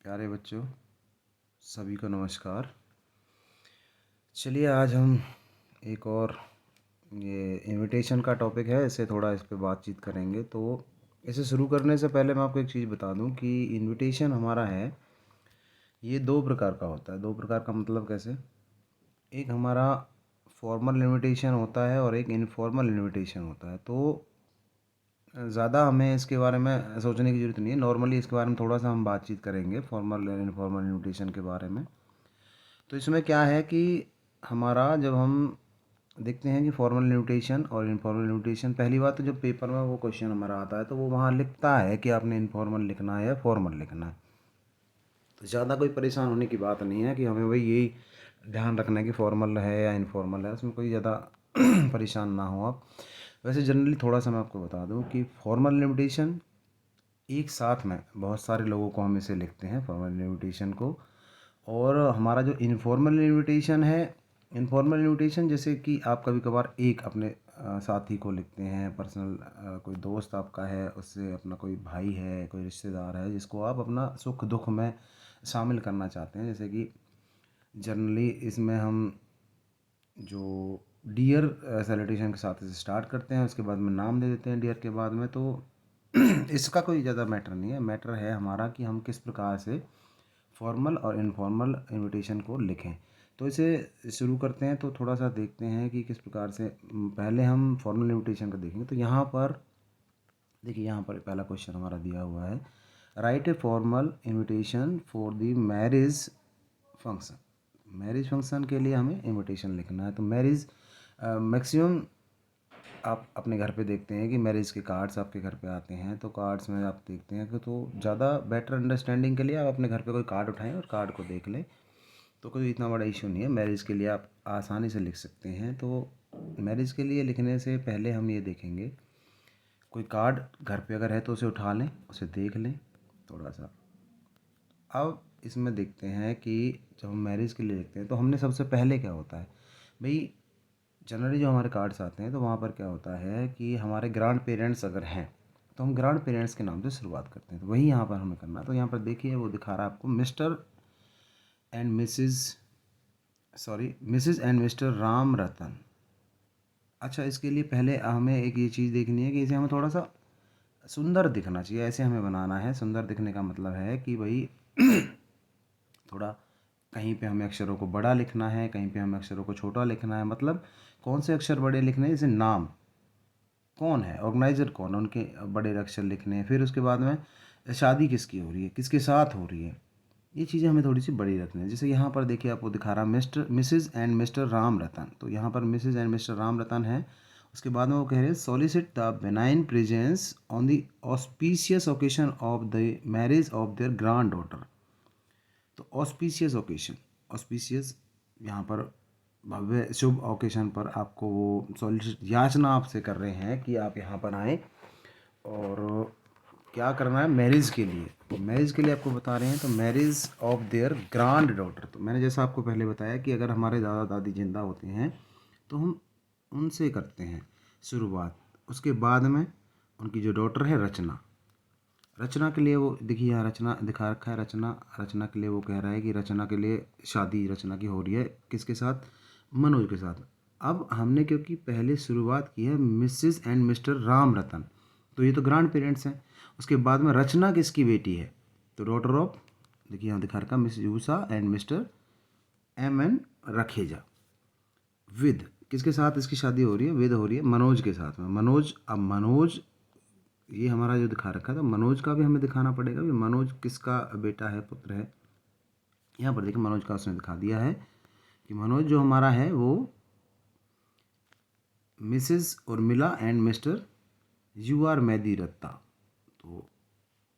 प्यारे बच्चों, सभी को नमस्कार। चलिए आज हम एक और ये इनविटेशन का टॉपिक है, इससे थोड़ा इस पे बातचीत करेंगे। तो इसे शुरू करने से पहले मैं आपको एक चीज़ बता दूं कि इनविटेशन हमारा है, ये दो प्रकार का होता है। दो प्रकार का मतलब कैसे? एक हमारा फॉर्मल इनविटेशन होता है और एक इनफॉर्मल इनविटेशन होता है। तो ज़्यादा हमें इसके बारे में सोचने की ज़रूरत नहीं है। नॉर्मली इसके बारे में थोड़ा सा हम बातचीत करेंगे, फॉर्मल और इनफॉर्मल इनविटेशन के बारे में। तो इसमें क्या है कि हमारा जब हम देखते हैं कि फॉर्मल इन्विटेशन और इनफॉर्मल इन्विटेशन, पहली बात तो जब पेपर में वो क्वेश्चन हमारा आता है तो वो वहाँ लिखता है कि आपने इनफॉर्मल लिखना है या फॉर्मल लिखना है। तो ज़्यादा कोई परेशान होने की बात नहीं है कि हमें भाई यही ध्यान रखना है कि फॉर्मल है या इनफॉर्मल है, उसमें कोई ज़्यादा परेशान ना हो आप। वैसे जनरली थोड़ा सा मैं आपको बता दूं कि फॉर्मल इन्विटेशन एक साथ में बहुत सारे लोगों को हम इसे लिखते हैं फॉर्मल इन्विटेशन को। और हमारा जो इनफॉर्मल इनविटेशन है, इनफॉर्मल इनविटेशन जैसे कि आप कभी कभार एक अपने साथी को लिखते हैं, पर्सनल कोई दोस्त आपका है, उससे अपना कोई भाई है, कोई रिश्तेदार है जिसको आप अपना सुख दुख में शामिल करना चाहते हैं। जैसे कि जनरली इसमें हम जो डियर सैल्यूटेशन के साथ इसे स्टार्ट करते हैं, उसके बाद में नाम दे देते हैं डियर के बाद में। तो इसका कोई ज़्यादा मैटर नहीं है। मैटर है हमारा कि हम किस प्रकार से फॉर्मल और इनफॉर्मल इनविटेशन को लिखें। तो इसे शुरू करते हैं। तो थोड़ा सा देखते हैं कि किस प्रकार से पहले हम फॉर्मल इनविटेशन का देखेंगे। तो यहाँ पर देखिए, यहाँ पर पहला क्वेश्चन हमारा दिया हुआ है, right a formal invitation for the marriage function. Marriage function के लिए हमें इनविटेशन लिखना है। तो मैरिज मैक्सिमम आप अपने घर पे देखते हैं कि मैरिज के कार्ड्स आपके घर पे आते हैं। तो कार्ड्स में आप देखते हैं कि तो ज़्यादा बेटर अंडरस्टैंडिंग के लिए आप अपने घर पे कोई कार्ड उठाएं और कार्ड को देख लें। तो कोई इतना बड़ा इशू नहीं है, मैरिज के लिए आप आसानी से लिख सकते हैं। तो मैरिज के लिए लिखने से पहले हम ये देखेंगे, कोई कार्ड घर पे अगर है तो उसे उठा लें, उसे देख लें थोड़ा सा। अब इसमें देखते हैं कि जब हम मैरिज के लिए लिखते हैं तो हमने सबसे पहले क्या होता है भाई, जनरली जो हमारे कार्ड्स आते हैं तो वहाँ पर क्या होता है कि हमारे ग्रैंड पेरेंट्स अगर हैं तो हम ग्रैंड पेरेंट्स के नाम से शुरुआत करते हैं। तो वही यहाँ पर हमें करना है। तो यहाँ पर देखिए वो दिखा रहा है आपको, Mr and Mrs and Mr Ram Ratan. अच्छा, इसके लिए पहले हमें एक ये चीज़ देखनी है कि इसे हमें थोड़ा सा सुंदर दिखना चाहिए। ऐसे हमें बनाना है। सुंदर दिखने का मतलब है कि भाई थोड़ा कहीं पे हमें अक्षरों को बड़ा लिखना है, कहीं पे हमें अक्षरों को छोटा लिखना है। मतलब कौन से अक्षर बड़े लिखने हैं, जैसे नाम कौन है, ऑर्गेनाइजर कौन है, उनके बड़े अक्षर लिखने हैं। फिर उसके बाद में शादी किसकी हो रही है, किसके साथ हो रही है, ये चीज़ें हमें थोड़ी सी बड़ी रखनी है। जैसे यहाँ पर देखिए आपको दिखा रहा Mr Mrs and Mr Ram Ratan. तो यहाँ पर Mrs and Mr Ram Ratan है। उसके बाद में वो कह रहे हैं, solicit the benign presence on the auspicious occasion of the marriage of their granddaughter. तो ऑस्पिशियस ओकेशन, ऑस्पिशियस यहाँ पर भव्य शुभ ओकेशन पर आपको वो सॉलिसिट याचना आपसे कर रहे हैं कि आप यहाँ पर आएँ और क्या करना है मैरिज के लिए। तो मैरिज के लिए आपको बता रहे हैं, तो marriage of there grand daughter. तो मैंने जैसा आपको पहले बताया कि अगर हमारे दादा दादी जिंदा होते हैं तो हम उनसे करते हैं शुरुआत। उसके बाद में उनकी जो डॉटर है रचना, रचना के लिए वो देखिए यहाँ रचना दिखा रखा है। रचना, रचना के लिए वो कह रहा है कि रचना के लिए शादी रचना की हो रही है, किसके साथ, मनोज के साथ। अब हमने क्योंकि पहले शुरुआत की है Mrs and Mr Ram Ratan, तो ये तो ग्रैंड पेरेंट्स हैं। उसके बाद में रचना किसकी बेटी है, तो डॉटर ऑफ, देखिए यहाँ दिखा रखा, मिस यूसा and Mr M N Rakheja. With किसके साथ इसकी शादी हो रही है, विद हो रही है मनोज के साथ में। मनोज, अब मनोज ये हमारा जो दिखा रखा था, मनोज का भी हमें दिखाना पड़ेगा भी मनोज किसका बेटा है, पुत्र है। यहाँ पर देखिए मनोज का उसने दिखा दिया है कि मनोज जो हमारा है वो Mrs Urmila and Mr U R Mehdi Ratta. तो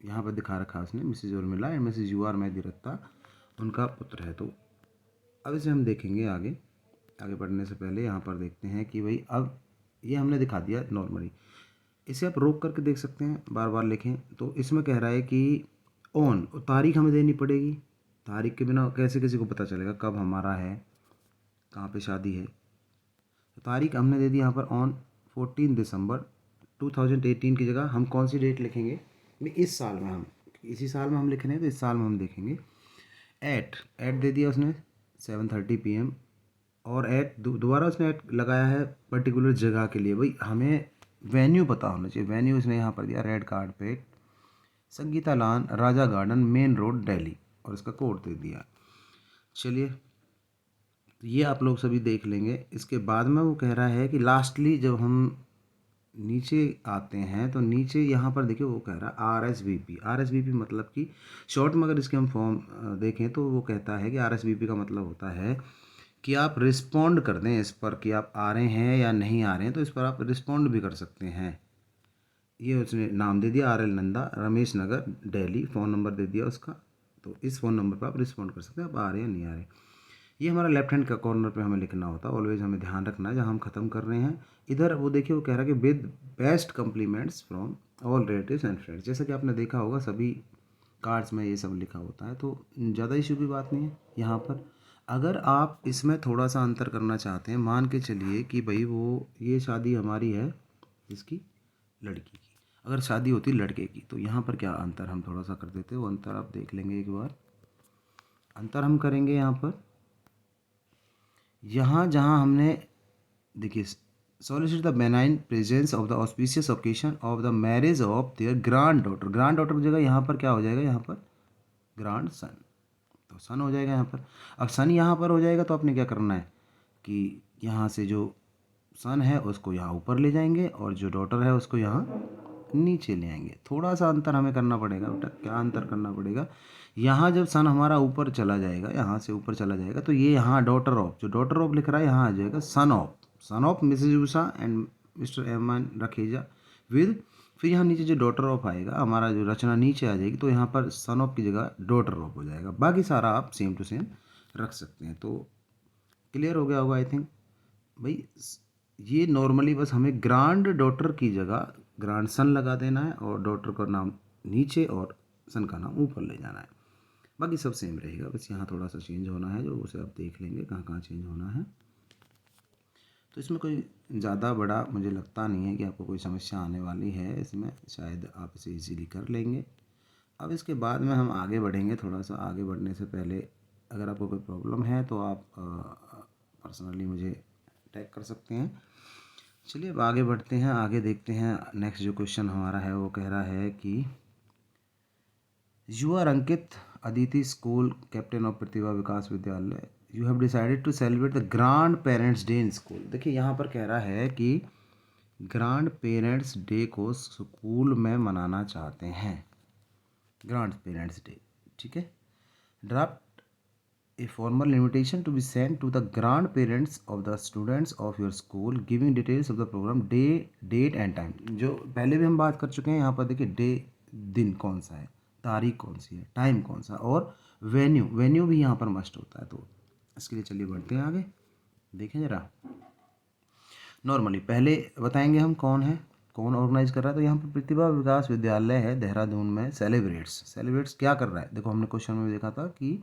यहाँ पर दिखा रखा है उसने, Mrs Urmila and Mrs U R Mehdi Ratta उनका पुत्र है। तो अब इसे हम देखेंगे आगे। आगे बढ़ने से पहले यहाँ पर देखते हैं कि भाई अब ये हमने दिखा दिया नॉर्मली, इसे आप रोक करके देख सकते हैं, बार बार लिखें। तो इसमें कह रहा है कि ऑन, तारीख हमें देनी पड़ेगी। तारीख के बिना कैसे किसी को पता चलेगा कब हमारा है, कहाँ पे शादी है। तो तारीख हमने दे दी यहाँ पर ऑन 14 दिसंबर 2018 की जगह हम कौन सी डेट लिखेंगे, इस साल में हम इसी साल में हम लिख रहे हैं तो इस साल में हम देखेंगे। एट एट दे दिया उसने 7:30 PM, और एट दोबारा उसने एट लगाया है पर्टिकुलर जगह के लिए। भाई हमें वेन्यू पता होना चाहिए। वेन्यू उसने यहाँ पर दिया रेड कार्पेट, संगीता लान, राजा गार्डन, मेन रोड, दिल्ली, और इसका कोड दे दिया। चलिए, तो ये आप लोग सभी देख लेंगे। इसके बाद में वो कह रहा है कि लास्टली जब हम नीचे आते हैं तो नीचे यहाँ पर देखिए वो कह रहा है RSVP। RSVP मतलब कि शॉर्ट में अगर इसके हम फॉर्म देखें तो वो कहता है कि RSVP का मतलब होता है कि आप रिस्पॉन्ड कर दें इस पर कि आप आ रहे हैं या नहीं आ रहे हैं, तो इस पर आप रिस्पॉन्ड भी कर सकते हैं। ये उसने नाम दे दिया RL Nanda, Ramesh Nagar, Delhi, phone number दे दिया उसका। तो इस फ़ोन नंबर पर आप रिस्पॉन्ड कर सकते हैं, आप आ रहे हैं या नहीं आ रहे। ये हमारा लेफ्ट हैंड का कॉर्नर पे हमें लिखना होता है। ऑलवेज हमें ध्यान रखना है जहाँ हम ख़त्म कर रहे हैं। इधर वो देखिए वो कह रहा है कि with best compliments from all relatives and friends. जैसा कि आपने देखा होगा सभी कार्ड्स में ये सब लिखा होता है, तो ज़्यादा इशू की बात नहीं है यहाँ पर। अगर आप इसमें थोड़ा सा अंतर करना चाहते हैं, मान के चलिए कि भाई वो ये शादी हमारी है इसकी लड़की की, अगर शादी होती लड़के की, तो यहाँ पर क्या अंतर हम थोड़ा सा कर देते हैं। वो अंतर आप देख लेंगे एक बार। अंतर हम करेंगे यहाँ पर, यहाँ जहाँ हमने देखिए solicit the benign presence of the auspicious occasion of the marriage of there grand daughter. Grand daughter की जगह यहाँ पर क्या हो जाएगा, यहाँ पर ग्रांड सन, तो सन हो जाएगा यहाँ पर। अब सन यहाँ पर हो जाएगा तो आपने क्या करना है कि यहाँ से जो सन है उसको यहाँ ऊपर ले जाएंगे और जो डॉटर है उसको यहाँ नीचे ले आएंगे। थोड़ा सा अंतर हमें करना पड़ेगा बेटा। क्या अंतर करना पड़ेगा, यहाँ जब सन हमारा ऊपर चला जाएगा, यहाँ से ऊपर चला जाएगा, तो ये यहाँ डॉटर ऑफ, जो डॉटर ऑफ लिख रहा है यहाँ आ जाएगा son of Mrs Usha and Mr M Rakheja with, फिर यहाँ नीचे जो डॉटर ऑफ आएगा हमारा जो रचना नीचे आ जाएगी, तो यहाँ पर सन ऑफ की जगह डॉटर ऑफ हो जाएगा। बाकी सारा आप सेम टू सेम रख सकते हैं। तो क्लियर हो गया होगा आई थिंक भाई। ये नॉर्मली बस हमें ग्रांड डॉटर की जगह ग्रांड सन लगा देना है और डॉटर का नाम नीचे और सन का नाम ऊपर ले जाना है। बाकी सब सेम रहेगा, बस यहाँ थोड़ा सा चेंज होना है जो उसे आप देख लेंगे कहाँ कहाँ चेंज होना है। तो इसमें कोई ज़्यादा बड़ा मुझे लगता नहीं है कि आपको कोई समस्या आने वाली है इसमें, शायद आप इसे इजीली कर लेंगे। अब इसके बाद में हम आगे बढ़ेंगे। थोड़ा सा आगे बढ़ने से पहले अगर आपको कोई प्रॉब्लम है तो आप पर्सनली मुझे टैग कर सकते हैं। चलिए अब आगे बढ़ते हैं, आगे देखते हैं। नेक्स्ट जो क्वेश्चन हमारा है वो कह रहा है कि you are Ankit Aditi school captain of Pratibha Vikas Vidyalaya, you have decided to celebrate the grandparents day in school. देखिए यहाँ पर कह रहा है कि ग्रांड पेरेंट्स डे को स्कूल में मनाना चाहते हैं, ग्रांड पेरेंट्स डे, ठीक है। Draft a formal invitation to be sent to the grandparents of the students of your school giving details of the program, day, date and time। जो पहले भी हम बात कर चुके हैं। यहाँ पर देखिए डे, दिन कौन सा है, तारीख कौन सी है, टाइम कौन सा, और वेन्यू, वेन्यू भी यहाँ पर मस्ट होता है। तो इसके लिए चलिए बढ़ते हैं आगे, देखें ज़रा। नॉर्मली पहले बताएंगे हम कौन है, कौन ऑर्गेनाइज कर रहा है। तो यहाँ पर प्रतिभा विकास विद्यालय है देहरादून में, सेलिब्रेट्स क्या कर रहा है। देखो हमने क्वेश्चन में देखा था कि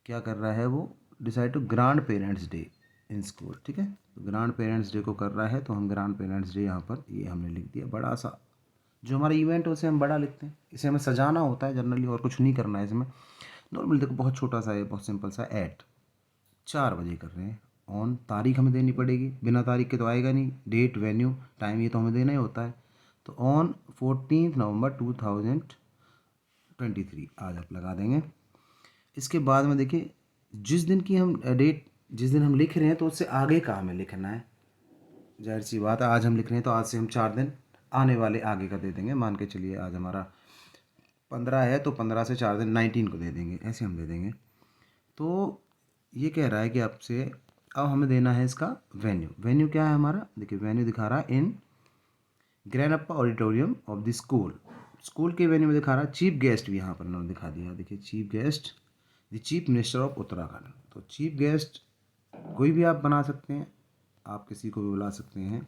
क्या कर रहा है वो, decide to grandparents day in school, ठीक है। तो ग्रांड पेरेंट्स डे को कर रहा है, तो हम ग्रांड पेरेंट्स डे यहाँ पर ये हमने लिख दिया बड़ा सा। जो हमारा इवेंट है उसे हम बड़ा लिखते हैं, इसे हमें सजाना होता है जनरली, और कुछ नहीं करना है इसमें। नॉर्मली देखो बहुत छोटा सा है, बहुत सिंपल सा। एट 4 बजे कर रहे हैं। ऑन तारीख हमें देनी पड़ेगी, बिना तारीख के तो आएगा नहीं। डेट, वेन्यू, टाइम ये तो हमें देना ही होता है। तो ऑन 14 नवंबर 2023 आज आप लगा देंगे। इसके बाद में देखिए जिस दिन की हम डेट, जिस दिन हम लिख रहे हैं तो उससे आगे का हमें लिखना है। जाहिर सी बात है आज हम लिख रहे हैं तो आज से हम 4 दिन आने वाले आगे का दे देंगे। मान के चलिए आज हमारा 15 है तो 15 से 4 दिन 19 को दे देंगे, ऐसे हम दे देंगे। तो ये कह रहा है कि आपसे अब हमें देना है इसका वेन्यू। वेन्यू क्या है हमारा, देखिए वेन्यू दिखा रहा है in Granappa auditorium of the school. School के वेन्यू में दिखा रहा है। चीफ गेस्ट भी यहाँ पर उन्होंने दिखा दिया, देखिए chief guest the chief minister of Uttarakhand. तो चीफ गेस्ट कोई भी आप बना सकते हैं, आप किसी को भी बुला सकते हैं।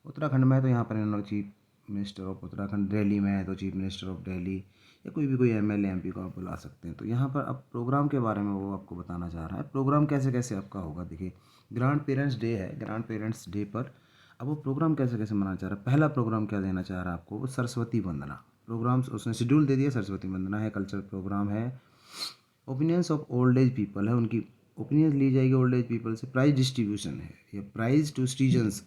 उत्तराखंड में है तो यहाँ पर इन्होंने chief minister of Uttarakhand, Delhi में है तो चीफ मिनिस्टर ऑफ दिल्ली, या कोई भी कोई एमएलए एमपी को आप बुला सकते हैं। तो यहाँ पर अब प्रोग्राम के बारे में वो आपको बताना चाह रहा है। प्रोग्राम कैसे कैसे आपका होगा, देखिए ग्रांड पेरेंट्स डे है, ग्रांड पेरेंट्स डे पर अब वो प्रोग्राम कैसे कैसे मनाना चाह रहा है। पहला प्रोग्राम क्या देना चाह रहा है आपको, वो सरस्वती वंदना, प्रोग्राम्स उसने शेड्यूल दे दिया, सरस्वती वंदना है, कल्चरल प्रोग्राम है, opinions of old age people है, उनकी ओपिनियंस ली जाएगी ओल्ड एज पीपल से, प्राइज डिस्ट्रीब्यूशन है, ये prize to citizens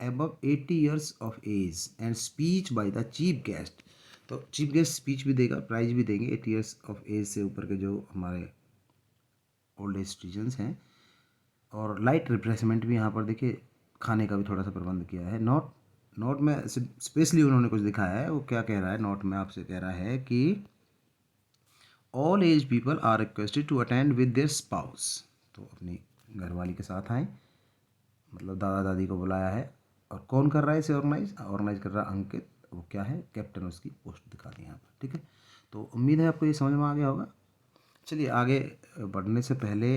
above 80 years of age and speech by the chief guest। तो चीफ गेस्ट स्पीच भी देगा, प्राइज भी देंगे 80 ईयर्स ऑफ एज से ऊपर के जो हमारे ओल्ड एज सिटीजन्स हैं। और लाइट रिफ्रेशमेंट भी यहाँ पर देखिए, खाने का भी थोड़ा सा प्रबंध किया है। नोट में स्पेशली उन्होंने कुछ दिखाया है, वो क्या कह रहा है नोट में आपसे कह रहा है कि all age people are requested to attend with their spouse. तो अपनी घरवाली के साथ आएँ, मतलब दादा दादी को बुलाया है। और कौन कर रहा है इसे ऑर्गेनाइज कर रहा है अंकित, वो क्या है कैप्टन, उसकी पोस्ट दिखा दी यहाँ पर। ठीक है, तो उम्मीद है आपको ये समझ में आ गया होगा। चलिए आगे बढ़ने से पहले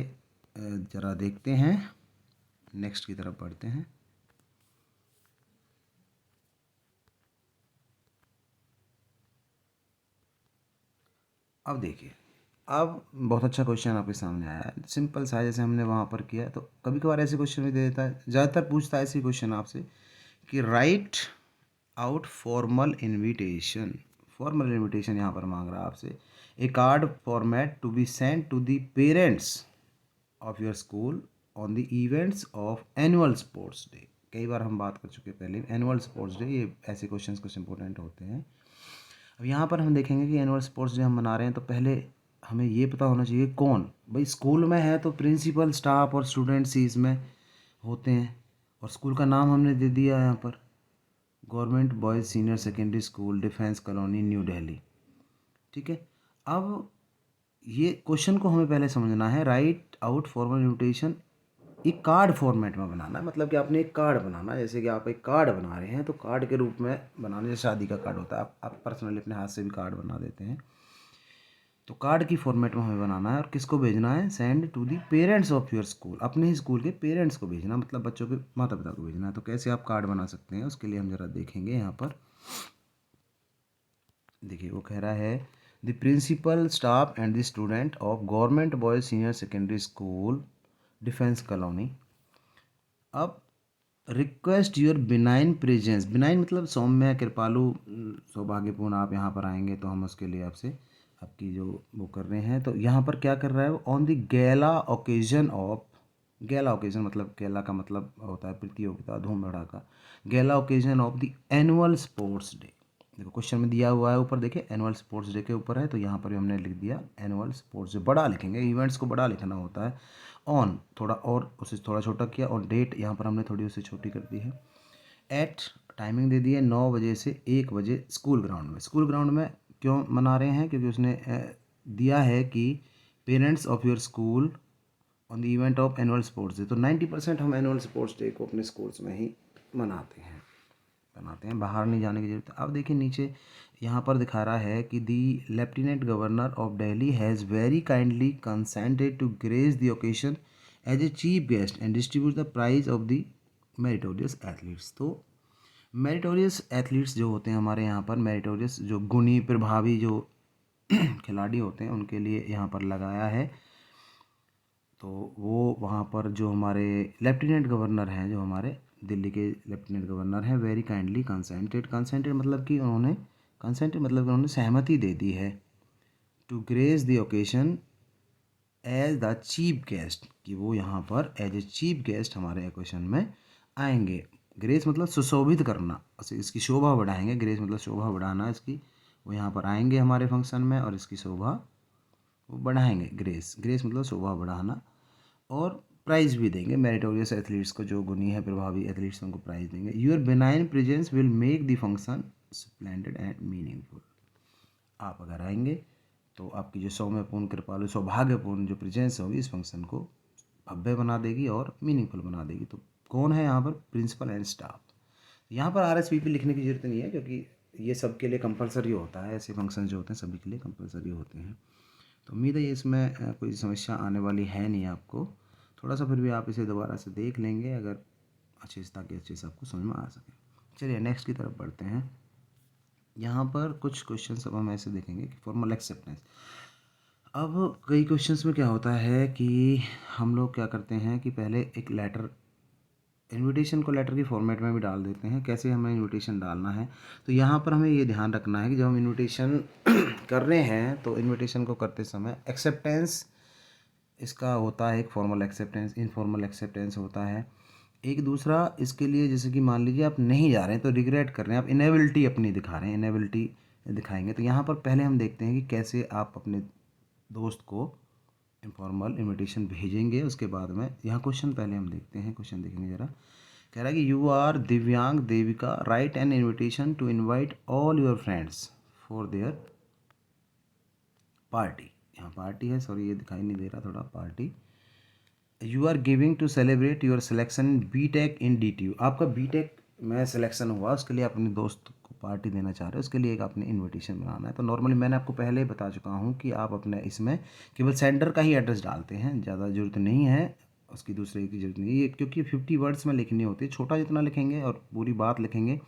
ज़रा देखते हैं, नेक्स्ट की तरफ बढ़ते हैं। अब देखिए, अब बहुत अच्छा क्वेश्चन आपके सामने आया है, सिंपल सा है, जैसे हमने वहाँ पर किया। तो कभी कभार ऐसे क्वेश्चन भी दे देता है, ज़्यादातर पूछता है ऐसे क्वेश्चन आपसे कि write out formal invitation. Formal invitation यहाँ पर मांग रहा है आपसे, a card format to be send to the parents of your school on the events of annual sports day. कई बार हम बात कर चुके हैं पहले, एनुअल स्पोर्ट्स डे, ये ऐसे क्वेश्चंस कुछ इंपॉर्टेंट होते हैं। अब यहाँ पर हम देखेंगे कि एनुअल स्पोर्ट्स डे हम मना रहे हैं, तो पहले हमें ये पता होना चाहिए कौन। भाई स्कूल में है तो प्रिंसिपल, स्टाफ और स्टूडेंट्स ही इसमें होते हैं। और स्कूल का नाम हमने दे दिया यहाँ पर, government boys senior secondary school, defence colony, new Delhi. ठीक है, अब ये क्वेश्चन को हमें पहले समझना है। राइट आउट फॉर्मल इन्विटेशन एक कार्ड फॉर्मेट में बनाना है, मतलब कि आपने एक कार्ड बनाना है, जैसे कि आप एक कार्ड बना रहे हैं तो कार्ड के रूप में बनाना, जैसे शादी का कार्ड होता है, आप पर्सनली अपने हाथ से भी कार्ड बना देते हैं। तो कार्ड की फॉर्मेट में हमें बनाना है, और किसको भेजना है, send to the parents of your school, अपने ही स्कूल के पेरेंट्स को भेजना, मतलब बच्चों के माता पिता को भेजना है। तो कैसे आप कार्ड बना सकते हैं, उसके लिए हम ज़रा देखेंगे। यहाँ पर देखिए, वो कह रहा है the principal, staff and the student of government boys senior secondary school, defence colony. अब request your benign presence, benign मतलब सौम्य, कृपालु, सौभाग्यपूर्ण, आप यहाँ पर आएंगे तो हम उसके लिए आपसे आपकी जो वो कर रहे हैं। तो यहाँ पर क्या कर रहा है वो, ऑन द गैला ओकेजन ऑफ, गैला ओकेजन मतलब, गैला का मतलब होता है प्रतियोगिता, धूम धड़ाका, गैला occasion of the annual sports day. देखो क्वेश्चन में दिया हुआ है ऊपर, देखिए एनुअल स्पोर्ट्स डे के ऊपर है, तो यहाँ पर भी हमने लिख दिया एनुअल स्पोर्ट्स डे, बड़ा लिखेंगे, इवेंट्स को बड़ा लिखना होता है। ऑन थोड़ा और उसे थोड़ा छोटा किया, और डेट यहाँ पर हमने थोड़ी उसे छोटी कर दी है। एट टाइमिंग दे दी है 9 बजे से 1 बजे स्कूल ग्राउंड में। स्कूल ग्राउंड में क्यों मना रहे हैं, क्योंकि उसने दिया है कि parents of your school on the event of annual sports day. तो 90% हम एनुअल स्पोर्ट्स डे को अपने स्कूल्स में ही बनाते हैं, बाहर नहीं जाने की जरूरत है। अब देखिए नीचे यहाँ पर दिखा रहा है कि the lieutenant governor of Delhi has very kindly consented to grace the occasion as a chief guest and distribute the prize of the meritorious athletes. तो मेरिटोरियस एथलीट्स जो होते हैं हमारे यहाँ पर, मेरिटोरियस जो गुणी प्रभावी जो खिलाड़ी होते हैं, उनके लिए यहाँ पर लगाया है। तो वो वहाँ पर जो हमारे लेफ्टिनेंट गवर्नर हैं, जो हमारे दिल्ली के लेफ्टिनेंट गवर्नर हैं, वेरी काइंडली कंसेंटेड मतलब कि उन्होंने, कंसेंटेड मतलब कि उन्होंने सहमति दे दी है, to grace the occasion as the chief guest, कि वो यहाँ पर एज ए चीफ गेस्ट हमारे ओकेशन में आएंगे। ग्रेस मतलब सुशोभित करना, इसकी शोभा बढ़ाएंगे, ग्रेस मतलब शोभा बढ़ाना इसकी। वो यहाँ पर आएंगे हमारे फंक्शन में और इसकी शोभा वो बढ़ाएंगे। ग्रेस, ग्रेस मतलब शोभा बढ़ाना। और प्राइज़ भी देंगे मेरिटोरियस एथलीट्स को, जो गुणी है प्रभावी एथलीट्स, उनको प्राइज़ देंगे। Your benign presence will make the function splendid and meaningful. आप अगर आएंगे तो आपकी जो सौम्यपूर्ण, कृपालु, सौभाग्यपूर्ण जो प्रेजेंस होगी इस फंक्शन को भव्य बना देगी और मीनिंगफुल बना देगी। तो कौन है यहाँ पर, प्रिंसिपल एंड स्टाफ। यहाँ पर RSVP लिखने की ज़रूरत नहीं है, क्योंकि ये सबके लिए कंपलसरी होता है, ऐसे फंक्शन जो होते हैं सभी के लिए कंपलसरी होते हैं। तो उम्मीद है ये इसमें कोई समस्या आने वाली है नहीं आपको। थोड़ा सा फिर भी आप इसे दोबारा से देख लेंगे अगर अच्छे से, ताकि अच्छे से आपको समझ में आ सके। चलिए नेक्स्ट की तरफ बढ़ते हैं। यहाँ पर कुछ क्वेश्चंस अब हम ऐसे देखेंगे कि फॉर्मल एक्सेप्टेंस। अब कई क्वेश्चंस में क्या होता है कि हम लोग क्या करते हैं कि पहले एक लेटर इनविटेशन को लेटर की फॉर्मेट में भी डाल देते हैं। कैसे हमें इनविटेशन डालना है, तो यहाँ पर हमें ये ध्यान रखना है कि जब हम इनविटेशन कर रहे हैं तो इनविटेशन को करते समय एक्सेप्टेंस इसका होता है, एक फॉर्मल एक्सेप्टेंस, इनफॉर्मल एक्सेप्टेंस होता है। एक दूसरा इसके लिए, जैसे कि मान लीजिए आप नहीं जा रहे हैं तो रिग्रेट कर रहे हैं, आप इनेबिलिटी अपनी दिखा रहे हैं, इनेबिलिटी दिखाएंगे, तो यहाँ पर पहले हम देखते हैं कि कैसे आप अपने दोस्त को इनफॉर्मल इनविटेशन भेजेंगे। उसके बाद में यहाँ क्वेश्चन पहले हम देखते हैं, क्वेश्चन देखेंगे ज़रा। कह रहा है कि you are Divyang Devika, write an invitation to invite all your friends for their party. यहाँ पार्टी है, सॉरी ये दिखाई नहीं दे रहा थोड़ा, party. You are giving to celebrate your selection B Tech in D T U, आपका बी टेक में सिलेक्शन हुआ, उसके लिए अपने दोस्त को पार्टी देना चाह रहे हो, उसके लिए एक आपने इनविटेशन बनाना है। तो नॉर्मली मैंने आपको पहले ही बता चुका हूँ कि आप अपने इसमें केवल सेंडर का ही एड्रेस डालते हैं, ज़्यादा ज़रूरत नहीं है उसकी दूसरे की जरूरत नहीं है, क्योंकि 50 वर्ड्स में लिखनी होती है। छोटा जितना लिखेंगे और पूरी बात लिखेंगे,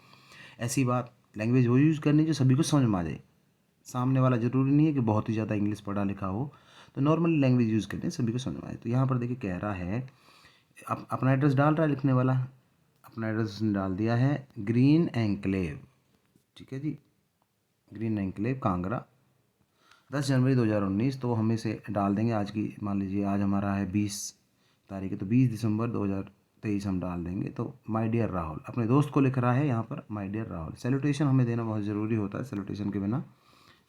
ऐसी बात लैंग्वेज वो यूज़ करनी जो सभी को समझ में आ जाए। सामने वाला ज़रूरी नहीं है कि बहुत ही ज़्यादा इंग्लिश पढ़ा लिखा हो, तो नॉर्मल लैंग्वेज यूज़ करते हैं, सभी को समझ में आए। तो यहाँ पर देखिए कह रहा है, अपना एड्रेस डाल रहा है लिखने वाला, अपना एड्रेस उसने डाल दिया है ग्रीन एंक्लेव, ठीक है जी, ग्रीन एंक्लेव कांगड़ा, 10 जनवरी 2019। तो हम इसे डाल देंगे आज की, मान लीजिए आज हमारा है 20 तारीख है, तो 20 दिसंबर 2023 हम डाल देंगे। तो माय डियर राहुल, अपने दोस्त को लिख रहा है यहाँ पर, माय डियर राहुल। सैल्यूटेशन हमें देना बहुत ज़रूरी होता है, सैल्यूटेशन के बिना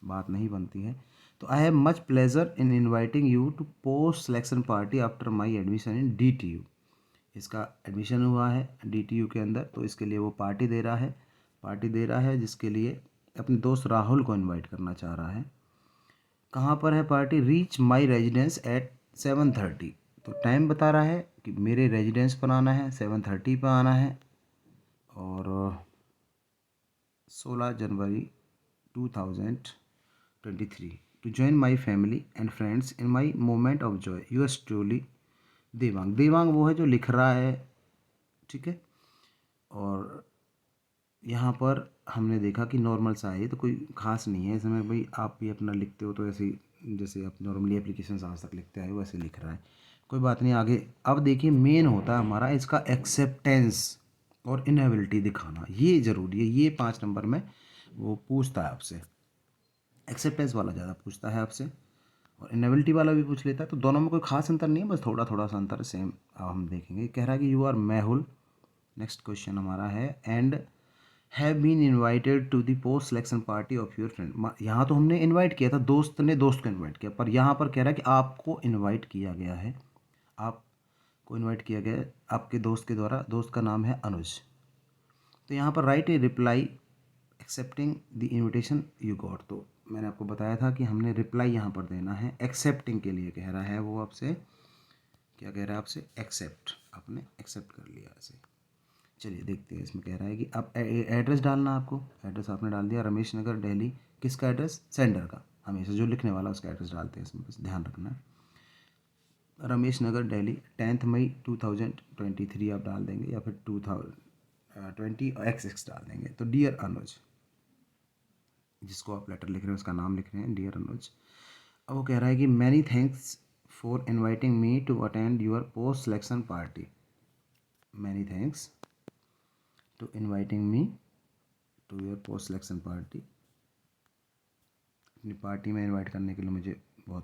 बात नहीं बनती है। तो I have much pleasure in inviting you to post selection party after my admission in D T U. इसका एडमिशन हुआ है डी टी यू के अंदर, तो इसके लिए वो पार्टी दे रहा है, पार्टी दे रहा है, जिसके लिए अपने दोस्त राहुल को इनवाइट करना चाह रहा है। कहाँ पर है party? Reach my residence at 7:30। तो टाइम बता रहा है कि मेरे रेजिडेंस पर आना है, 7:30 पर आना है। और 16 January 2023 to join my family and friends in my moment of joy, yours truly Devang. Devang वो है जो लिख रहा है, ठीक है। और यहाँ पर हमने देखा कि नॉर्मल सा है, तो कोई ख़ास नहीं है इसमें, भाई आप भी अपना लिखते हो तो ऐसे ही जैसे आप नॉर्मली एप्लीकेशन आज तक लिखते आए वैसे लिख रहा है, कोई बात नहीं। आगे अब देखिए मेन होता है हमारा इसका एक्सेप्टेंस और इनेबिलिटी दिखाना, ये ज़रूरी है। ये 5 नंबर में वो पूछता है आपसे, एक्सेप्टेंस वाला ज़्यादा पूछता है आपसे और इनेबिलिटी वाला भी पूछ लेता है। तो दोनों में कोई खास अंतर नहीं है, बस थोड़ा थोड़ा सा अंतर है, सेम अब हम देखेंगे। कह रहा है कि you are Mehul, next question हमारा है, and have been invited to the post selection party of your friend. यहाँ तो हमने इन्वाइट किया था, दोस्त ने दोस्त को इन्वाइट किया, पर यहाँ पर कह रहा है कि आपको इन्वाइट किया गया है, आपको इन्वाइट किया गया है आपके दोस्त के द्वारा, दोस्त का नाम है अनुज। तो यहाँ पर right A reply accepting the invitation you got. तो मैंने आपको बताया था कि हमने रिप्लाई यहाँ पर देना है, एक्सेप्टिंग के लिए कह रहा है वो आपसे, क्या कह रहा है आपसे? एक्सेप्ट, आपने एक्सेप्ट कर लिया ऐसे। चलिए देखते हैं, इसमें कह रहा है कि अब एड्रेस डालना आपको, एड्रेस आपने डाल दिया रमेश नगर दिल्ली, किसका एड्रेस? सेंडर का, हमेशा जो लिखने वाला उसका एड्रेस डालते हैं, इसमें बस ध्यान रखना है। रमेश नगर दिल्ली, 10 मई 2023 आप डाल देंगे, या फिर 2020 XX डाल देंगे। तो डियर अनुज, जिसको आप लेटर लिख रहे हैं उसका नाम लिख रहे हैं, डियर अनुज। अब वो कह रहा है कि many thanks for inviting me to attend your post selection party, many thanks to inviting me to your post selection party, अपनी पार्टी में इनवाइट करने के लिए मुझे बहुत।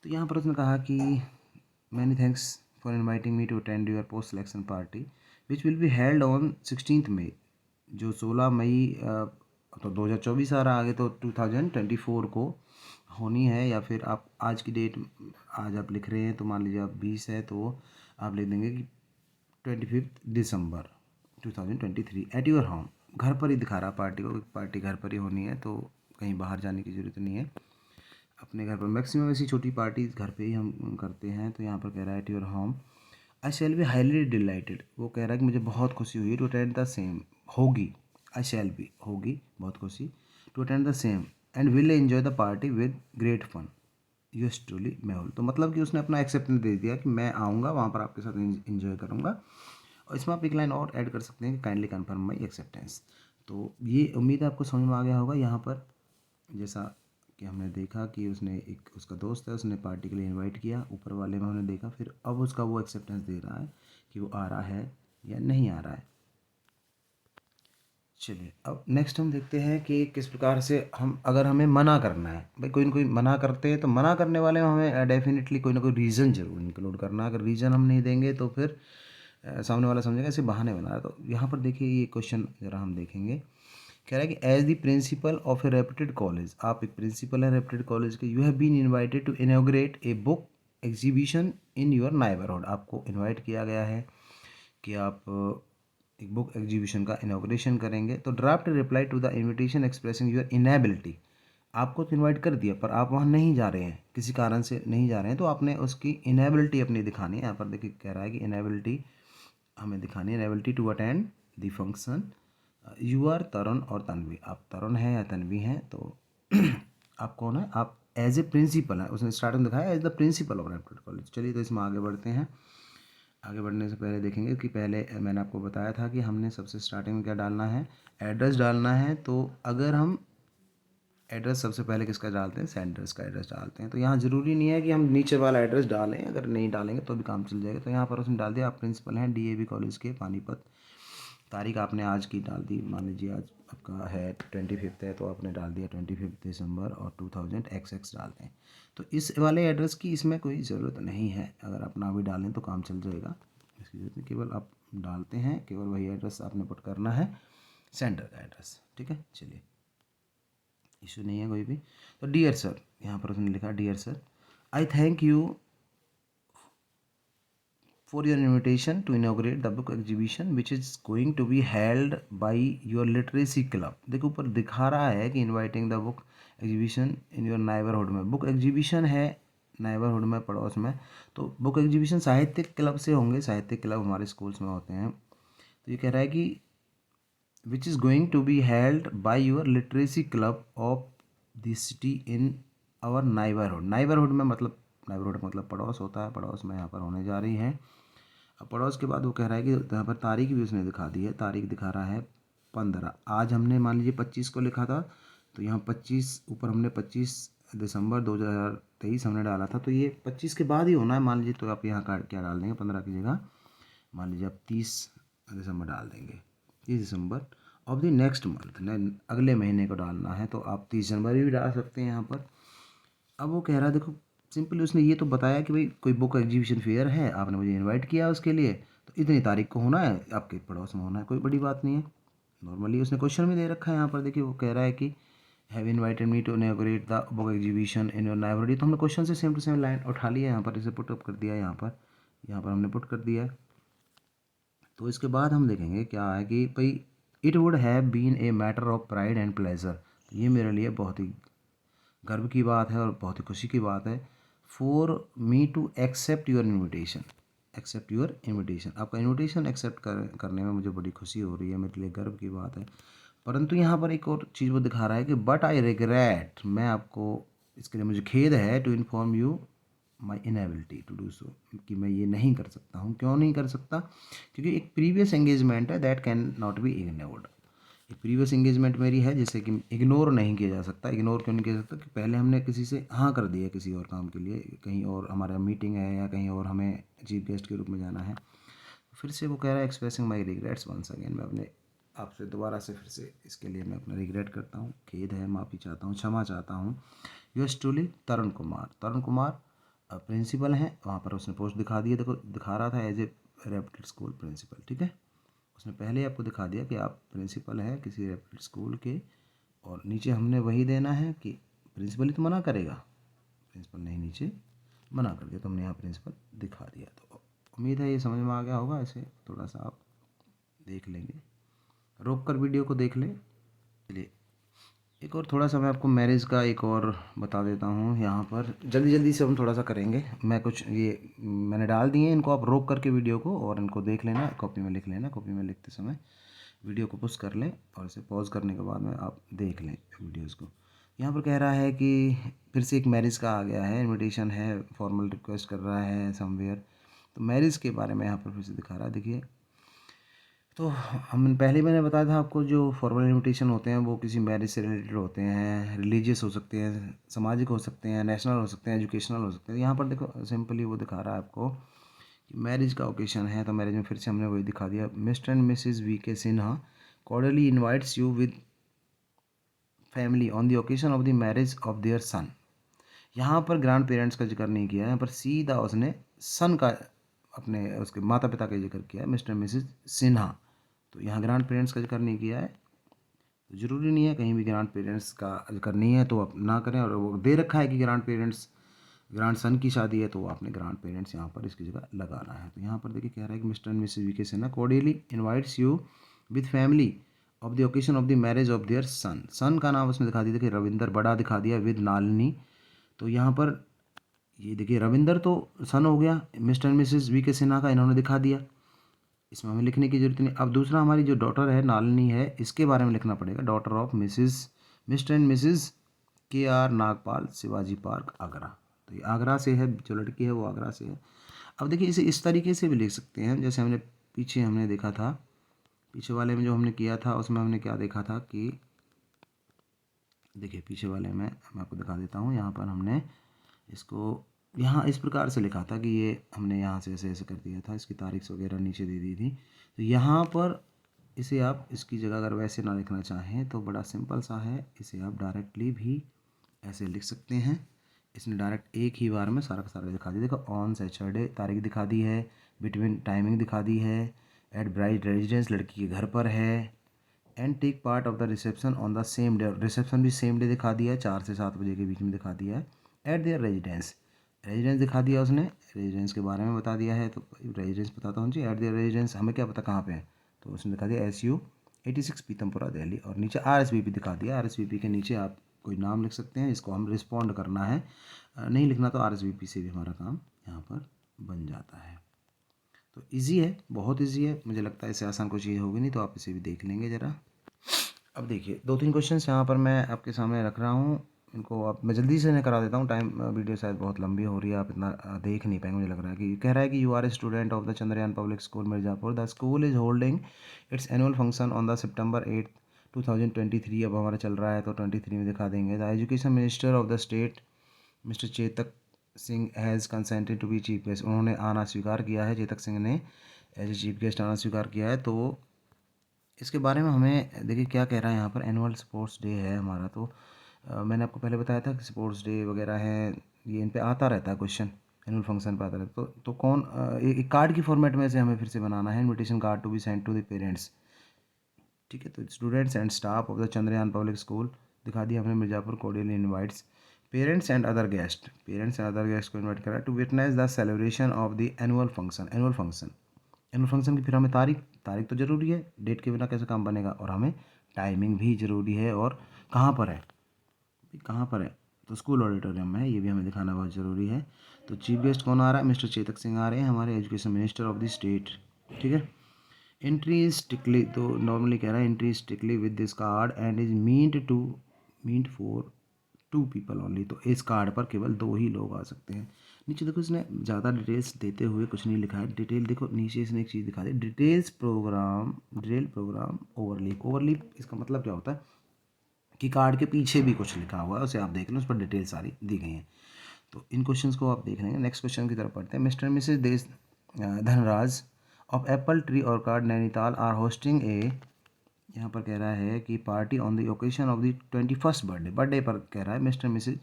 तो यहाँ पर उसने कहा कि many thanks for inviting me to attend your post selection party which will be held on 16 May, जो 16 मई तो 2024 आ रहा, आगे तो 2024 को होनी है। या फिर आप आज की डेट, आज आप लिख रहे हैं तो मान लीजिए आप 20 है, तो आप लिख देंगे कि 25 दिसंबर 2023 एट योर होम। घर पर ही दिखा रहा पार्टी को, पार्टी घर पर ही होनी है, तो कहीं बाहर जाने की ज़रूरत नहीं है, अपने घर पर। मैक्सिमम ऐसी छोटी पार्टी घर पे ही हम करते हैं। तो यहाँ पर कह रहा है at your home, I shall be highly dilated, वो कह रहा है कि मुझे बहुत खुशी हुई, टू अटेंड द सेम, होगी, आई शैल बी, होगी बहुत खुशी, to attend the same and will enjoy the party with great fun, yours truly Mehul. तो मतलब कि उसने अपना एक्सेप्टेंस दे दिया कि मैं आऊँगा वहाँ पर, आपके साथ एंजॉय करूँगा। और इसमें आप एक लाइन और ऐड कर सकते हैं कि काइंडली कन्फर्म माई एक्सेप्टेंस। तो ये उम्मीद है आपको समझ में आ गया होगा। यहाँ पर जैसा कि हमने देखा कि उसने, एक उसका दोस्त है, उसने पार्टी के लिए इनवाइट किया, ऊपर वाले में हमने देखा, फिर अब उसका वो एक्सेप्टेंस दे रहा है कि वो आ रहा है या नहीं आ रहा है। चलिए अब नेक्स्ट हम देखते हैं कि किस प्रकार से हम, अगर हमें मना करना है, भाई कोई ना कोई मना करते हैं तो मना करने वाले में हमें डेफिनेटली कोई ना कोई रीज़न जरूर इंक्लूड करना है। अगर रीज़न हम नहीं देंगे तो फिर सामने वाला समझेगा ऐसे बहाने बना रहा है। तो यहाँ पर देखिए ये क्वेश्चन ज़रा हम देखेंगे। कह रहा है कि as the principal of a reputed college, आप एक प्रिंसिपल है रेप्यूटेड कॉलेज के, you have been invited to inaugurate a book exhibition in your neighbourhood. आपको इनवाइट किया गया है कि आप एक बुक एग्जीबिशन का इनॉग्रेशन करेंगे। तो draft reply to the invitation expressing your inability, आपको तो इनवाइट कर दिया पर आप वहाँ नहीं जा रहे हैं, किसी कारण से नहीं जा रहे हैं, तो आपने उसकी इनएबिलिटी अपनी दिखानी है। यहाँ पर देखिए कह रहा है कि इनएबिलिटी हमें दिखानी है, inability to attend the function. You are Tarun और तन्वी, आप तरुण हैं या तन्वी हैं, तो आप कौन है, आप एज ए प्रिंसिपल है, उसने स्टार्टिंग दिखाया as the principal of reputed college. चलिए तो इसमें आगे बढ़ते हैं। आगे बढ़ने से पहले देखेंगे कि पहले मैंने आपको बताया था कि हमने सबसे स्टार्टिंग में क्या डालना है, एड्रेस डालना है। तो अगर हम एड्रेस सबसे पहले किसका डालते हैं, सेंटर्स का एड्रेस डालते हैं। तो यहाँ ज़रूरी नहीं है कि हम नीचे वाला एड्रेस डालें, अगर नहीं डालेंगे तो भी काम चल जाएगा। तो यहाँ पर उसने डाल दिया, आप प्रिंसिपल हैं डीएवी कॉलेज के पानीपत। तारीख आपने आज की डाल दी, मान लीजिए आज आपका है 25 है, तो आपने डाल दिया 25 दिसंबर और 2000 डाल दें। तो इस वाले एड्रेस की इसमें कोई ज़रूरत नहीं है, अगर आप ना भी डालें तो काम चल जाएगा, इसकी ज़रूरत नहीं। केवल आप डालते हैं, केवल वही एड्रेस आपने पुट करना है, सेंटर का एड्रेस। ठीक है, चलिए इशू नहीं है कोई भी। तो डियर सर, यहाँ पर उसने लिखा dear sir, I thank you for your invitation to inaugurate the book exhibition which is going to be held by your literacy club। देखो ऊपर दिखा रहा है कि inviting the book exhibition in your neighborhood में बुक एग्जीबिशन है neighbourhood में, पड़ोस में। तो बुक एग्जीबिशन साहित्यिक क्लब से होंगे, साहित्यिक क्लब हमारे स्कूल्स में होते हैं। तो ये कह रहा है कि which is going to be held by your literacy club of the city in our neighbourhood. Neighbourhood में मतलब, नाइबरहुड मतलब पड़ोस होता है, पड़ोस में यहाँ पर होने जा रही है। अब पड़ोस के बाद वो कह रहा है कि यहाँ पर तारीख भी उसने दिखा दी है, तारीख दिखा रहा है 15। आज हमने मान लीजिए 25 को लिखा था, तो यहाँ 25 ऊपर हमने 25 दिसंबर 2023 हमने डाला था, तो ये 25 के बाद ही होना है मान लीजिए। तो आप यहाँ का क्या डाल देंगे, 15 की जगह मान लीजिए आप 30 दिसंबर डाल देंगे, 30 December of the next month, अगले महीने को डालना है, तो आप 30 जनवरी भी डाल सकते हैं यहाँ पर। अब वो कह रहा है, देखो सिंपली उसने ये तो बताया कि भाई कोई बुक एग्जीबिशन फेयर है, आपने मुझे इनवाइट किया उसके लिए, तो इतनी तारीख को होना है, आपके पड़ोस में होना है, कोई बड़ी बात नहीं है। नॉर्मली उसने क्वेश्चन में दे रखा है यहाँ पर, देखिए वो कह रहा है कि have invited me to inaugurate the book exhibition in your library. तो हमने क्वेश्चन से सेम टू सेम लाइन उठा लिया यहाँ पर, इसे पुट अप कर दिया यहाँ पर हमने पुट कर दिया है। तो इसके बाद हम देखेंगे क्या है कि भाई it would have been a matter of pride and pleasure, ये मेरे लिए बहुत ही गर्व की बात है और बहुत ही खुशी की बात है। For me to accept your invitation, accept your invitation, आपका इन्विटेशन एक्सेप्ट करने में मुझे बड़ी खुशी हो रही है, मेरे लिए गर्व की बात है। परंतु यहाँ पर एक और चीज़ वो दिखा रहा है कि बट आई रिग्रेट, मैं आपको इसके लिए मुझे खेद है, to inform you my inability to do so, कि मैं ये नहीं कर सकता हूँ। क्यों नहीं कर सकता, क्योंकि एक प्रीवियस एंगेजमेंट है that can not be ignored. एक प्रीवियस इंगेजमेंट मेरी है जिसे कि इग्नोर नहीं किया जा सकता। इग्नोर क्यों नहीं किया जा सकता, कि पहले हमने किसी से हाँ कर दिया किसी और काम के लिए, कहीं और हमारा मीटिंग है या कहीं और हमें चीफ गेस्ट के रूप में जाना है। फिर से वो कह रहा है expressing my regrets once again, मैं अपने आपसे दोबारा से फिर से इसके लिए मैं अपना रिग्रेट करता हूँ, खेद है, माफ़ी चाहता हूँ, क्षमा चाहता हूँ। यूएस टूली तरुण कुमार, तरुण कुमार प्रिंसिपल हैं, वहाँ पर उसने पोस्ट दिखा दिया, देखो दिखा रहा था as a reputed school principal. ठीक है, उसने पहले ही आपको दिखा दिया कि आप प्रिंसिपल हैं किसी रेप्यूटेड स्कूल के, और नीचे हमने वही देना है कि प्रिंसिपल ही तो मना करेगा, प्रिंसिपल नहीं नीचे मना कर दिया, तो हमने यहाँ प्रिंसिपल दिखा दिया। तो उम्मीद है ये समझ में आ गया होगा, ऐसे थोड़ा सा आप देख लेंगे, रोक कर वीडियो को देख लें। चलिए एक और थोड़ा सा मैं आपको मैरिज का एक और बता देता हूँ, यहाँ पर जल्दी जल्दी से हम थोड़ा सा करेंगे। मैं कुछ ये मैंने डाल दिए, इनको आप रोक करके वीडियो को और इनको देख लेना, कॉपी में लिख लेना, कॉपी में लिखते समय वीडियो को पुश कर लें और इसे पॉज करने के बाद में आप देख लें वीडियोस को। यहाँ पर कह रहा है कि फिर से एक मैरिज का आ गया है, इनविटेशन है, फॉर्मल रिक्वेस्ट कर रहा है समवेयर। तो मैरिज के बारे में यहाँ पर फिर से दिखा रहा है, देखिए। तो हम पहले मैंने बताया था आपको, जो फॉर्मल इनविटेशन होते हैं वो किसी मैरिज से रिलेटेड होते हैं, रिलीजियस हो सकते हैं, सामाजिक हो सकते हैं, नेशनल हो सकते हैं, एजुकेशनल हो सकते हैं। यहाँ पर देखो सिंपली वो दिखा रहा है आपको कि मैरिज का ओकेशन है, तो मैरिज में फिर से हमने वही दिखा दिया, mister and Mrs V K Sinha cordially invites you with family on the occasion of the marriage of their son. यहाँ पर ग्रैंड पेरेंट्स का जिक्र नहीं किया है, यहाँ पर सीधा उसने सन का, अपने उसके माता पिता का जिक्र किया है, मिस्टर मिसिज सिन्हा। तो यहाँ ग्रैंड पेरेंट्स का जिक्र नहीं किया है, तो ज़रूरी नहीं है कहीं भी ग्रैंड पेरेंट्स का जिक्र नहीं है तो आप ना करें, और वो दे रखा है कि ग्रैंड पेरेंट्स, ग्रैंड सन की शादी है, तो आपने ग्रैंड पेरेंट्स यहाँ पर इसकी जगह लगाना है। तो यहाँ पर देखिए कह रहा है कि mister and Mrs V K Sinha cordially invites you with family of the occasion of the marriage of their son. Son का नाम उसमें दिखा दिया, देखिए रविंदर बड़ा दिखा दिया विद नालिनी। तो यहाँ पर ये देखिए रविंदर तो सन हो गया, mister and Mrs V K Sinha का इन्होंने दिखा दिया, इसमें हमें लिखने की जरूरत नहीं। अब दूसरा हमारी जो डॉटर है नालिनी है, इसके बारे में लिखना पड़ेगा, daughter of Mr and Mrs K R Nagpal Shivaji park Agra. तो ये आगरा से है, जो लड़की है वो आगरा से है। अब देखिए इसे इस तरीके से भी लिख सकते हैं, जैसे हमने पीछे हमने देखा था, पीछे वाले में जो हमने किया था उसमें हमने क्या देखा था कि देखिए पीछे वाले में मैं आपको दिखा देता हूँ, यहाँ पर हमने इसको यहाँ इस प्रकार से लिखा था कि ये हमने यहाँ से ऐसे ऐसे कर दिया था, इसकी तारीख वगैरह नीचे दे दी थी। तो यहाँ पर इसे आप इसकी जगह अगर वैसे ना लिखना चाहें तो बड़ा सिंपल सा है, इसे आप डायरेक्टली भी ऐसे लिख सकते हैं। इसने डायरेक्ट एक ही बार में सारा का सारा दिखा दिया। देखो ऑन सैटरडे तारीख दिखा दी है, बिटवीन टाइमिंग दिखा दी है, एट ब्राइड रेजिडेंस लड़की के घर पर है, and take part of the reception on the same day, reception भी सेम डे दिखा दिया है, 4 से 7 बजे के बीच में दिखा दिया है। एट देयर रेजिडेंस, रेजिडेंस दिखा दिया उसने, रेजिडेंस के बारे में बता दिया है, तो रेजिडेंस बताता हूँ जी, एट देयर रेजिडेंस हमें क्या पता कहाँ पे है, तो उसने दिखा दिया SU 86 पीतमपुरा दिल्ली, और नीचे RSVP दिखा दिया। RSVP के नीचे आप कोई नाम लिख सकते हैं, इसको हम रिस्पॉन्ड करना है, नहीं लिखना तो RSVP से भी हमारा काम यहाँ पर बन जाता है। तो इजी है, बहुत इजी है, मुझे लगता है इससे आसान कोई चीज़ होगी नहीं, तो आप इसे भी देख लेंगे ज़रा। अब देखिए 2-3 क्वेश्चंस यहाँ पर मैं आपके सामने रख रहा हूँ, इनको आप मैं जल्दी से नहीं करा देता हूँ, टाइम वीडियो शायद बहुत लंबी हो रही है, आप इतना देख नहीं पाएंगे। मुझे लग रहा है कि कह रहा है कि you are a student of the Chandrayaan public school Mirzapur, the school is holding its annual function on the September 8, 2023। अब हमारा चल रहा है तो 23 में दिखा देंगे। The education minister of the state Mr Chetak Singh has consented to be chief guest, उन्होंने आना स्वीकार किया है, चेतक सिंह ने एज ए चीफ गेस्ट आना स्वीकार किया है। तो इसके बारे में हमें देखिए क्या कह रहा है यहाँ पर, एनुअल स्पोर्ट्स डे है हमारा, तो मैंने आपको पहले बताया था कि स्पोर्ट्स डे वगैरह है, ये इन पे आता रहता है क्वेश्चन, एनुअल फंक्शन पे आता रहता है। तो कौन एक कार्ड की फॉर्मेट में से हमें फिर से बनाना है, invitation card to be send to the parents, ठीक है। तो students and staff of the Chandrayaan public school दिखा दिया हमने, Mirzapur cordially invites parents and other guest, parents and other guest को इन्वाइट करा to witness the celebration of the annual function. Annual function की फिर हमें तारीख तो ज़रूरी है, डेट के बिना कैसे काम बनेगा, और हमें टाइमिंग भी ज़रूरी है, और कहाँ पर है, कहाँ पर है, तो स्कूल ऑडिटोरियम में है, ये भी हमें दिखाना बहुत ज़रूरी है। तो चीफ गेस्ट कौन आ रहा है, मिस्टर चेतक सिंह आ रहे हैं, हमारे education minister of the state, ठीक है। एंट्री इज स्ट्रिक्टली, तो नॉर्मली कह रहा है entry strictly with this card and is meant for 2 people only, तो इस कार्ड पर केवल 2 ही लोग आ सकते हैं। नीचे देखो इसने ज़्यादा डिटेल्स देते हुए कुछ नहीं लिखा है, डिटेल देखो नीचे इसने एक चीज़ दिखा दी, डिटेल प्रोग्राम ओवरलीप इसका मतलब क्या होता है कि कार्ड के पीछे भी कुछ लिखा हुआ है, उसे आप देख लो, उस पर डिटेल सारी दी गई हैं। तो इन क्वेश्चंस को आप देख लेंगे। नेक्स्ट क्वेश्चन की तरफ पढ़ते हैं। Mr Mrs Desh Dhanraj of apple tree orchard Nainital are hosting a, यहाँ पर कह रहा है कि party on the occasion of the 21st birthday पर कह रहा है मिस्टर मिसेज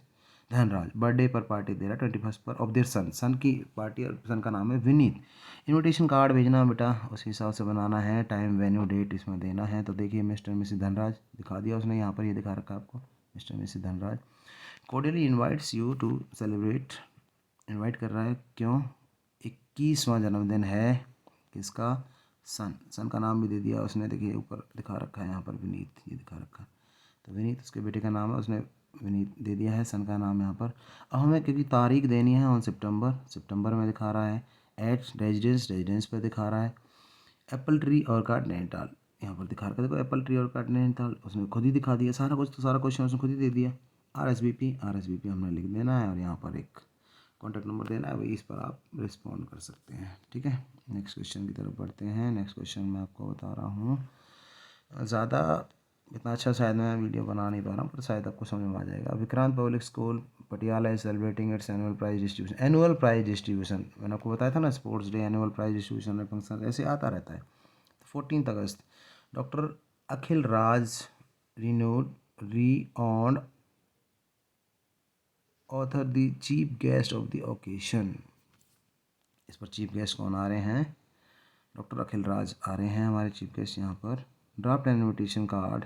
धनराज बर्थडे पर पार्टी दे रहा है 21st पर ऑफ देयर सन की पार्टी, और सन का नाम है विनीत। इनविटेशन कार्ड भेजना बेटा उस हिसाब से बनाना है, टाइम वेन्यू डेट इसमें देना है। तो देखिए मिस्टर मिसेज धनराज दिखा दिया उसने, यहाँ पर ये दिखा रखा है आपको, Mr Mrs Dhanraj cordially invites you to celebrate, invite कर रहा है क्यों, 21वां जन्मदिन है किसका, सन का नाम भी दे दिया उसने, देखिए ऊपर दिखा रखा है यहाँ पर विनीत, ये दिखा रखा है, तो विनीत उसके बेटे का नाम है, उसने विनीत दे दिया है, सन का नाम यहाँ पर। अब हमें क्योंकि तारीख देनी है ऑन सितंबर में दिखा रहा है, एट रेजिडेंस पर दिखा रहा है, एप्पल ट्री ऑर्कार्ड नैनीताल यहाँ पर दिखा रखा है, देखो एप्पल ट्री ऑर्कार्ड नैनीताल उसने खुद ही दिखा दिया सारा कुछ, तो सारा क्वेश्चन उसने खुद ही दे दिया। RSVP हमने लिख देना है, और यहाँ पर एक कॉन्टैक्ट नंबर देना है, वही इस पर आप रिस्पॉन्ड कर सकते हैं, ठीक है। नेक्स्ट क्वेश्चन की तरफ बढ़ते हैं। नेक्स्ट क्वेश्चन मैं आपको बता रहा हूँ, ज़्यादा इतना अच्छा शायद मैं वीडियो बना नहीं पा रहा हूँ, पर शायद आपको समझ में आ जाएगा। Vikrant public school Patiala is celebrating its annual prize distribution. Annual prize distribution मैंने आपको बताया था ना, sports day, annual prize distribution में फंक्शन ऐसे आता रहता है। 14 अगस्त, डॉक्टर अखिल राज रिनोड री ऑन ऑथर the chief guest of the occasion. इस पर चीफ गेस्ट कौन आ रहे हैं? डॉक्टर अखिल राज आ रहे हैं हमारे चीफ गेस्ट यहाँ पर। Draft and invitation card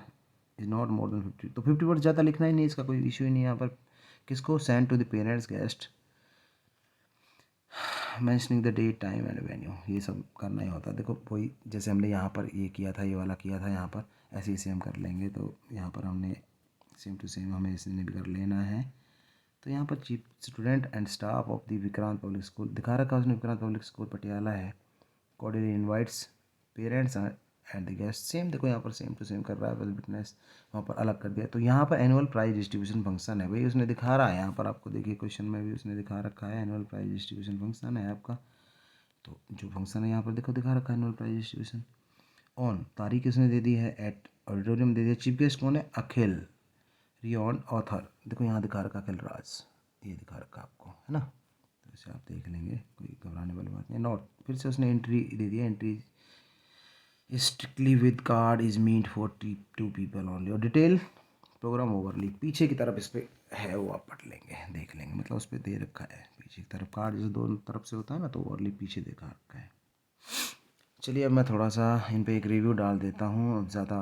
is not more than 50, तो 50 वर्ड ज़्यादा लिखना ही नहीं, इसका कोई इशू ही नहीं है यहाँ पर। किसको? Send to the parents guest, mentioning the date time and venue, ये सब करना ही होता है। देखो कोई जैसे हमने यहाँ पर ये किया था, ये वाला किया था यहाँ पर, ऐसे ही सेम कर लेंगे। तो यहाँ पर हमने सेम टू सेम हमें इसने भी कर लेना है। तो यहाँ पर chief student and staff of the Vikrant public school दिखा रखा उसने, विक्रांत पब्लिक स्कूल पटियाला है। Cordially invites parents and the guest, same देखो यहाँ पर सेम टू सेम कर रहा है, बस विटनेस वहाँ पर अलग कर दिया। तो यहाँ पर एनुअल प्राइज डिस्ट्रीब्यूशन फंक्शन है भाई, उसने दिखा रहा है यहाँ पर आपको, देखिए क्वेश्चन में भी उसने दिखा रखा है एनुअल प्राइज डिस्ट्रीब्यूशन फंक्शन है आपका। तो जो फंक्शन है यहाँ पर देखो दिखा रखा है एनुअल प्राइज डिस्ट्रीब्यूशन। ऑन तारीख उसने दे दी है, एट ऑडिटोरियम दे दिया। चीफ गेस्ट कौन है? अखिल रियॉन ऑथर, देखो यहाँ दिखा रखा अखिल राज, ये दिखा रखा आपको है ना। तो इसे आप देख लेंगे, कोई घबराने वाली बात नहीं। नोट फिर से उसने एंट्री दे दिया, entry strictly with card is meant for 2 people only. और डिटेल प्रोग्राम ओवरली पीछे की तरफ इस पर है, वो आप पढ़ लेंगे देख लेंगे, मतलब उस पर दे रखा है पीछे की तरफ कार्ड, जैसे दोनों तरफ से होता है ना, तो ओवरली पीछे देखा रखा है। चलिए अब मैं थोड़ा सा इन पे एक रिव्यू डाल देता हूँ, अब ज़्यादा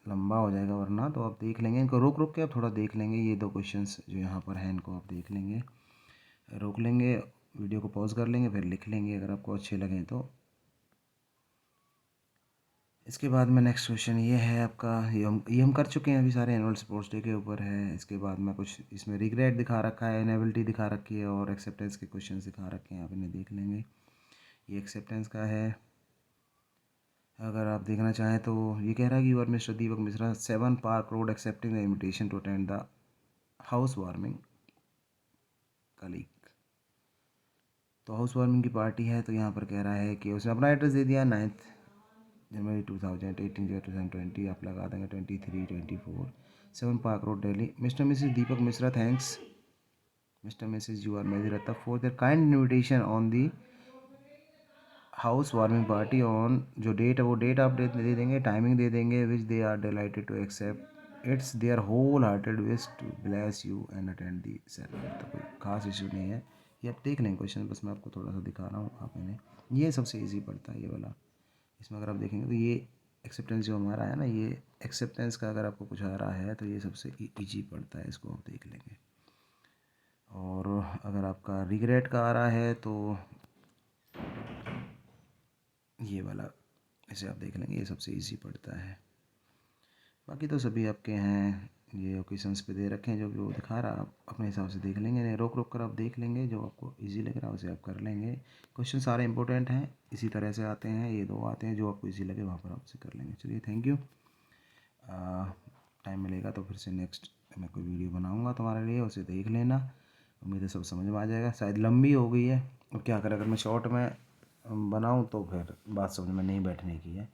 लंबा हो जाएगा वरना, तो आप देख लेंगे इनको, रुक रुक के आप थोड़ा देख लेंगे। ये 2 क्वेश्चंस जो यहाँ पर हैं इनको आप देख लेंगे, रोक लेंगे, वीडियो को पॉज कर लेंगे, फिर लिख लेंगे अगर आपको अच्छे लगें तो। इसके बाद में नेक्स्ट क्वेश्चन ये है आपका, ये हम कर चुके हैं अभी सारे, एनुअल स्पोर्ट्स डे के ऊपर है। इसके बाद में कुछ इसमें रिग्रेट दिखा रखा है, एनेबिलिटी दिखा रखी है, और एक्सेप्टेंस के क्वेश्चन दिखा रखे हैं, आप इन्हें देख लेंगे। ये एक्सेप्टेंस का है, अगर आप देखना चाहें तो ये कह रहा है कि you are Mr Deepak Mishra 7 park road accepting the invitation to attend the house warming colleague. तो हाउस वार्मिंग की पार्टी है, तो यहाँ पर कह रहा है कि उसने अपना एड्रेस दे दिया, 9 जनवरी 2018 या 2020, आप लगा देंगे 23, 24, 7 park road Delhi. Mr Mrs Deepak Mishra thanks Mr Mrs U R Mehdi Ratta for their kind invitation on the house warming party on, जो डेट है वो डेट आप दे देंगे, टाइमिंग दे देंगे, which they are delighted to accept, it's their wholehearted wish to bless you and attend the ceremony. तो कोई खास इशू नहीं है, ये आप देख लेंगे क्वेश्चन, बस मैं आपको थोड़ा सा दिखा रहा हूँ आप इन्हें। ये सबसे ईजी पड़ता है ये वाला, इसमें अगर आप देखेंगे तो ये एक्सेप्टेंस जो हमारा है ना, ये एक्सेप्टेंस का अगर आपको कुछ आ रहा है तो ये सबसे ईजी पड़ता है, इसको आप देख लेंगे। और अगर आपका रिग्रेट का आ रहा है तो ये वाला, इसे आप देख लेंगे, ये सबसे इजी पड़ता है। बाकी तो सभी आपके हैं, ये ओकेशंस पे दे रखे हैं, जो भी वो दिखा रहा है आप अपने हिसाब से देख लेंगे, नहीं रोक रोक कर आप देख लेंगे, जो आपको इजी लग रहा है उसे आप कर लेंगे। क्वेश्चन सारे इंपॉर्टेंट हैं, इसी तरह से आते हैं, ये 2 आते हैं, जो आपको इजी लगे वहाँ पर आप उसे कर लेंगे। चलिए थैंक यू, टाइम मिलेगा तो फिर से नेक्स्ट मैं कोई वीडियो बनाऊँगा तुम्हारे लिए, उसे देख लेना, उम्मीद है सब समझ में आ जाएगा। शायद लंबी हो गई है, अब क्या करें, अगर मैं शॉर्ट में बनाऊँ तो फिर बात समझ में नहीं बैठने की है,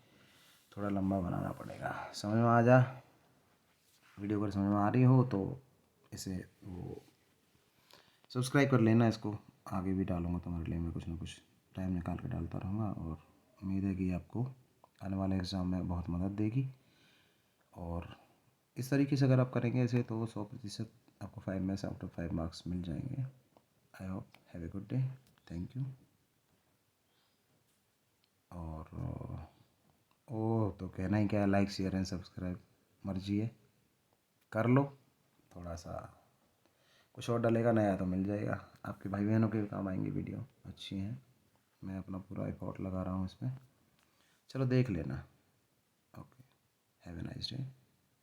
थोड़ा लंबा बनाना पड़ेगा। समझ में आ जा, वीडियो अगर समझ में आ रही हो तो इसे वो सब्सक्राइब कर लेना, इसको आगे भी डालूँगा तुम्हारे लिए मैं कुछ ना कुछ, टाइम निकाल के डालता रहूँगा, और उम्मीद है कि आपको आने वाले एग्ज़ाम में बहुत मदद देगी। और इस तरीके से अगर आप करेंगे ऐसे तो 100% आपको 5 में से आउट ऑफ 5 मार्क्स मिल जाएंगे। I hope have a good day, thank you. और ओ तो कहना ही क्या है, लाइक शेयर एंड सब्सक्राइब मर्जी है, कर लो, थोड़ा सा कुछ और डलेगा नया तो मिल जाएगा, आपके भाई बहनों के काम आएंगी, वीडियो अच्छी हैं, मैं अपना पूरा एफर्ट लगा रहा हूँ इसमें, चलो देख लेना। Okay, have a nice day,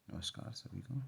नमस्कार सभी को।